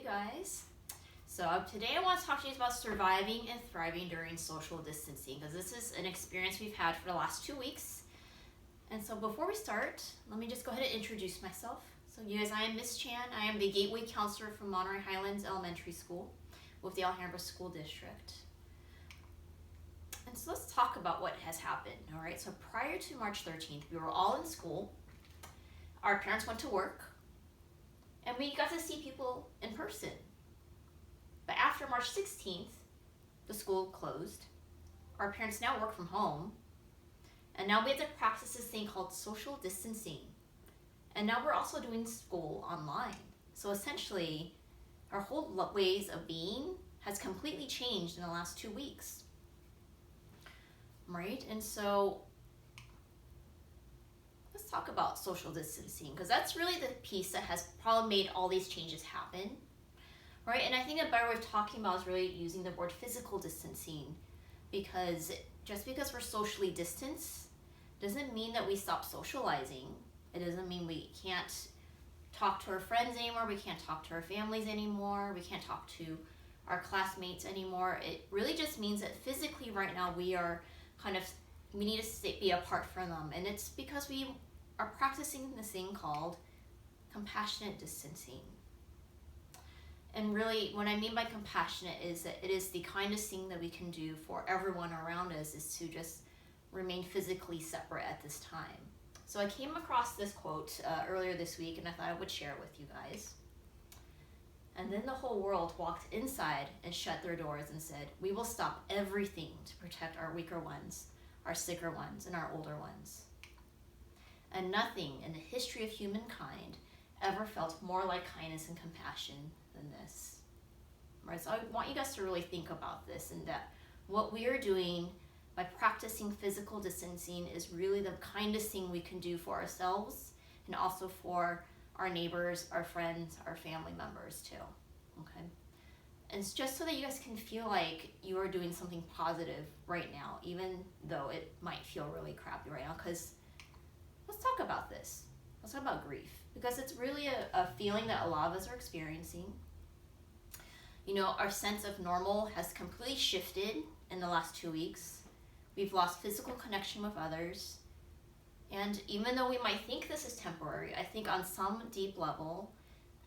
guys. So today I want to talk to you about surviving and thriving during social distancing, because this is an experience we've had for the last 2 weeks. And so before we start, let me just go ahead and introduce myself. So you guys, I am Miss Chan. I am the Gateway Counselor from Monterey Highlands Elementary School with the Alhambra School District. And so let's talk about what has happened, all right? So prior to March 13th, we were all in school. Our parents went to work, and we got to see people in person. But after March 16th, the school closed. Our parents now work from home, and now we have to practice this thing called social distancing. And now we're also doing school online. So essentially, our whole ways of being has completely changed in the last 2 weeks. Right? And so let's talk about social distancing, because that's really the piece that has probably made all these changes happen. Right? And I think a better way of talking about is really using the word physical distancing, because just because we're socially distanced doesn't mean that we stop socializing. It doesn't mean we can't talk to our friends anymore, we can't talk to our families anymore, we can't talk to our classmates anymore. It really just means that physically right now we need to be apart from them. And it's because we are practicing this thing called compassionate distancing. And really, what I mean by compassionate is that it is the kindest thing that we can do for everyone around us is to just remain physically separate at this time. So I came across this quote earlier this week, and I thought I would share it with you guys. And then the whole world walked inside and shut their doors and said, "We will stop everything to protect our weaker ones, our sicker ones, and our older ones." And nothing in the history of humankind ever felt more like kindness and compassion than this. Right? So I want you guys to really think about this, and that what we are doing by practicing physical distancing is really the kindest thing we can do for ourselves and also for our neighbors, our friends, our family members too. Okay? And it's just so that you guys can feel like you are doing something positive right now, even though it might feel really crappy right now. Because let's talk about this. Let's talk about grief, because it's really a feeling that a lot of us are experiencing. You know, our sense of normal has completely shifted in the last 2 weeks. We've lost physical connection with others. And even though we might think this is temporary, I think on some deep level,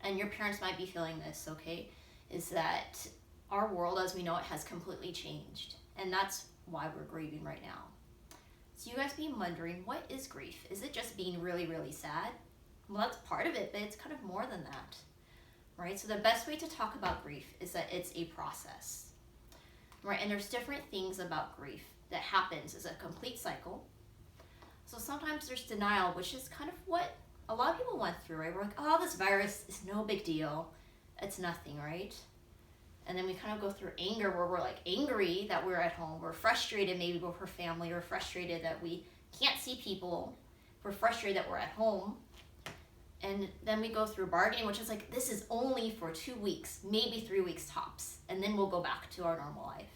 and your parents might be feeling this, okay, is that our world as we know it has completely changed. And that's why we're grieving right now. So you guys be wondering, what is grief? Is it just being really, really sad? Well, that's part of it, but it's kind of more than that, right? So the best way to talk about grief is that it's a process, right? And there's different things about grief that happens as a complete cycle. So sometimes there's denial, which is kind of what a lot of people went through, right? We're like, oh, this virus is no big deal. It's nothing, right? And then we kind of go through anger, where we're like angry that we're at home. We're frustrated maybe with our family. We're frustrated that we can't see people. We're frustrated that we're at home. And then we go through bargaining, which is like, this is only for 2 weeks, maybe 3 weeks tops. And then we'll go back to our normal life.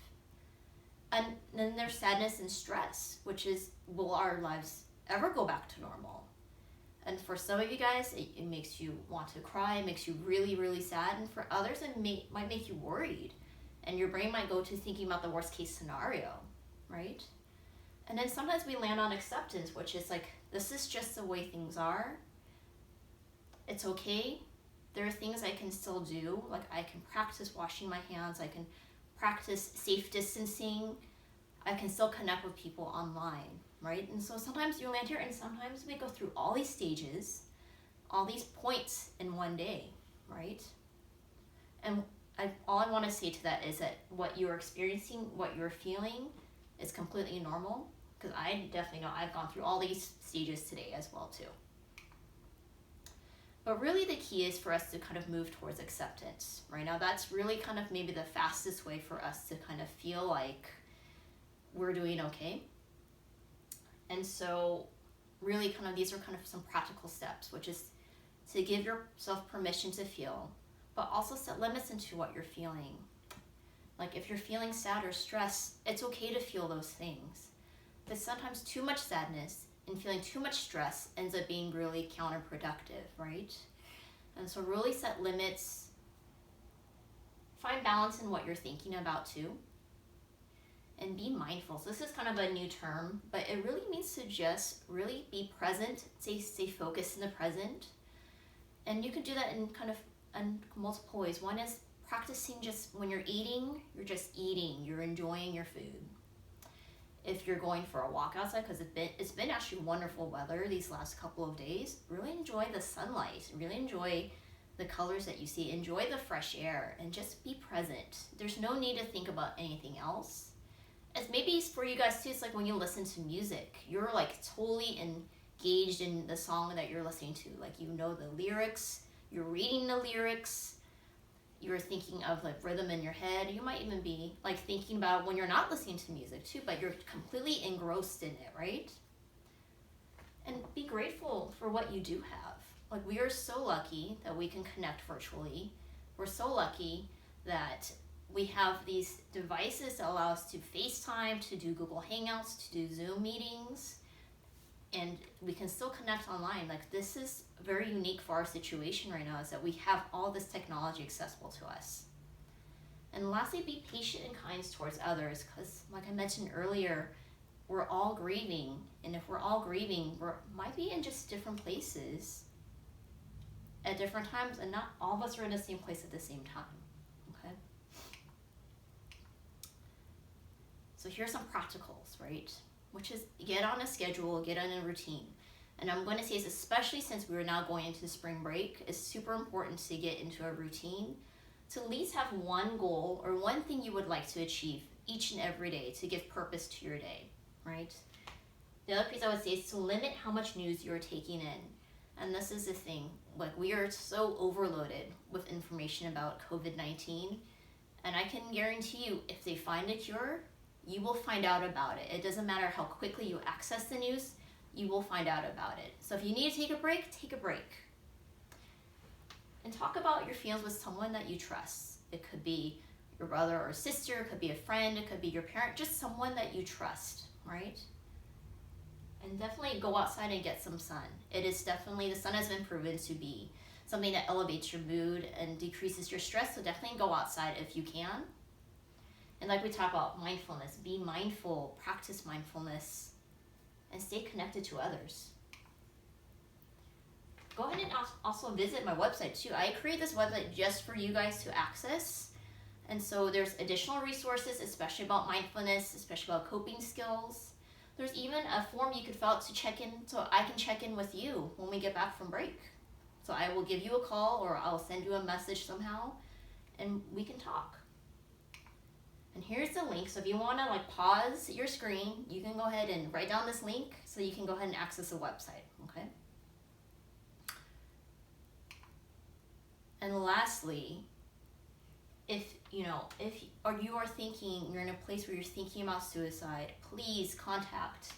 And then there's sadness and stress, which is, will our lives ever go back to normal? And for some of you guys, it makes you want to cry, it makes you really, really sad. And for others, it might make you worried. And your brain might go to thinking about the worst case scenario, right? And then sometimes we land on acceptance, which is like, this is just the way things are. It's okay. There are things I can still do. Like I can practice washing my hands. I can practice safe distancing. I can still connect with people online, right? And so sometimes you land here, and sometimes we go through all these stages, all these points in one day, right? And all I want to say to that is that what you're experiencing, what you're feeling is completely normal, because I definitely know I've gone through all these stages today as well too. But really the key is for us to kind of move towards acceptance. Right now, that's really kind of maybe the fastest way for us to kind of feel like we're doing okay. And so really kind of these are kind of some practical steps, which is to give yourself permission to feel, but also set limits into what you're feeling. Like if you're feeling sad or stressed, it's okay to feel those things. But sometimes too much sadness and feeling too much stress ends up being really counterproductive, right? And so really set limits find balance in what you're thinking about too. And be mindful. So this is kind of a new term, but it really means to just really be present, stay focused in the present. And you can do that in kind of in multiple ways. One is practicing just when you're eating, you're just eating, you're enjoying your food. If you're going for a walk outside, because it's been actually wonderful weather these last couple of days, really enjoy the sunlight, really enjoy the colors that you see, enjoy the fresh air, and just be present. There's no need to think about anything else. As maybe for you guys too, it's like when you listen to music, you're like totally engaged in the song that you're listening to. Like you know the lyrics, you're reading the lyrics, you're thinking of like rhythm in your head. You might even be like thinking about when you're not listening to music too, but you're completely engrossed in it, right? And be grateful for what you do have. Like we are so lucky that we can connect virtually. We're so lucky that we have these devices that allow us to FaceTime, to do Google Hangouts, to do Zoom meetings, and we can still connect online. Like this is very unique for our situation right now, is that we have all this technology accessible to us. And lastly, be patient and kind towards others, because like I mentioned earlier, we're all grieving, and if we're all grieving, we might be in just different places at different times, and not all of us are in the same place at the same time. So here's some practicals, right? Which is get on a schedule, get on a routine. And I'm going to say is especially since we're now going into spring break, it's super important to get into a routine, to at least have one goal or one thing you would like to achieve each and every day to give purpose to your day, right? The other piece I would say is to limit how much news you're taking in. And this is the thing, like we are so overloaded with information about COVID-19, and I can guarantee you if they find a cure, you will find out about it. It doesn't matter how quickly you access the news, you will find out about it. So if you need to take a break, take a break. And talk about your feelings with someone that you trust. It could be your brother or sister, it could be a friend, it could be your parent, just someone that you trust, right? And definitely go outside and get some sun. It is definitely, the sun has been proven to be something that elevates your mood and decreases your stress, so definitely go outside if you can. And like we talk about mindfulness, be mindful, practice mindfulness, and stay connected to others. Go ahead and also visit my website too. I create this website just for you guys to access. And so there's additional resources, especially about mindfulness, especially about coping skills. There's even a form you could fill out to check in, so I can check in with you when we get back from break. So I will give you a call or I'll send you a message somehow and we can talk. And here's the link, so if you want to like pause your screen, you can go ahead and write down this link so you can go ahead and access the website, okay? And lastly, if you are thinking, you're in a place where you're thinking about suicide, please contact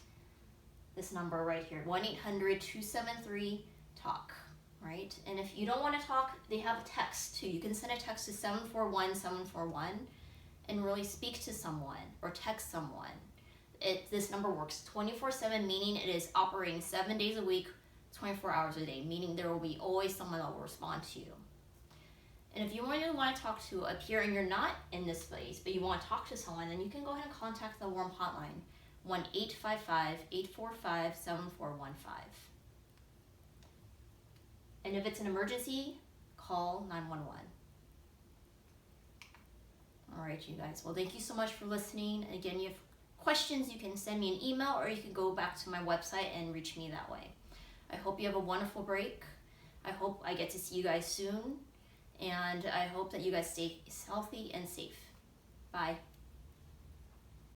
this number right here, 1-800-273-TALK, right? And if you don't want to talk, they have a text too. You can send a text to 741-741 and really speak to someone or text someone. This number works 24/7, meaning it is operating 7 days a week, 24 hours a day, meaning there will be always someone that will respond to you. And if you really want to talk to a peer and you're not in this place, but you want to talk to someone, then you can go ahead and contact the Warm Hotline, 1-855-845-7415. And if it's an emergency, call 911. All right, you guys. Well, thank you so much for listening. Again, you have questions, you can send me an email or you can go back to my website and reach me that way. I hope you have a wonderful break. I hope I get to see you guys soon. And I hope that you guys stay healthy and safe. Bye.